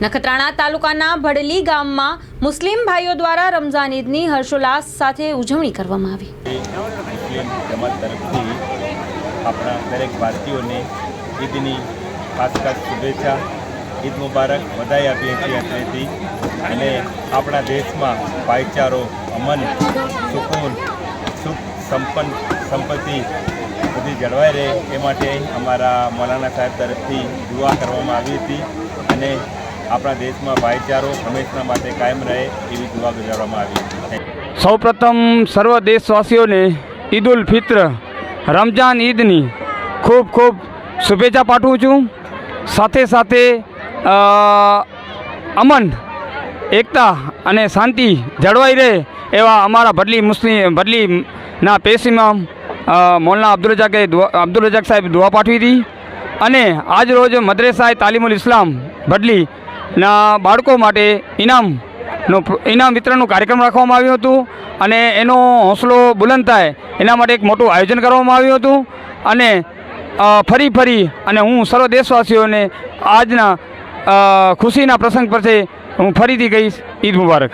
નખત્રાણા તાલુકાના ભડલી ગામમાં મુસ્લિમ ભાઈઓ દ્વારા રમઝાન ઈદની હર્ષોલ્લાસ સાથે ઉજવણી કરવામાં આવી। મુસ્લિમ જમાત તરફથી આપણા દરેક ભારતીયોને ઈદની ખાસ શુભેચ્છા, ઈદ મુબારક વધાઈ આપીએ છીએ અત્રેથી। અને આપણા દેશમાં ભાઈચારો, અમન, સુકૂન, સુખ, સંપત્તિ બધી જળવાઈ રહે એ માટે અમારા મૌલાના સાહેબ તરફથી દુઆ કરવામાં આવી હતી અને આપણા દેશમાં ભાઈચારો હંમેશા માટે કાયમ રહે એવી દુઆ ગુજારવામાં આવી હતી। સૌપ્રથમ સર્વ દેશવાસીઓને ઈદ ઉલ ફિત્ર રમઝાન ઈદની ખૂબ ખૂબ શુભેચ્છા પાઠવું છું। સાથે સાથે અમન, એકતા અને શાંતિ જળવાઈ રહે એવા અમારા ભડલીના પેશ ઇમામ મૌલાના અબ્દુલ રજાક સાહેબ દુઆ પાઠવી હતી। અને આજ રોજ મદ્રેસાએ તાલીમુલ ઇસ્લામ ભડલીના બાળકો માટે ઇનામ વિતરણનો કાર્યક્રમ રાખવામાં આવ્યો હતો અને એનો હોંસલો બુલંદ થાય એના માટે એક મોટું આયોજન કરવામાં આવ્યું હતું। અને ફરી અને હું સર્વ દેશવાસીઓને આજના ખુશીના પ્રસંગ પર હું ફરીથી કહીશ, ઈદ મુબારક।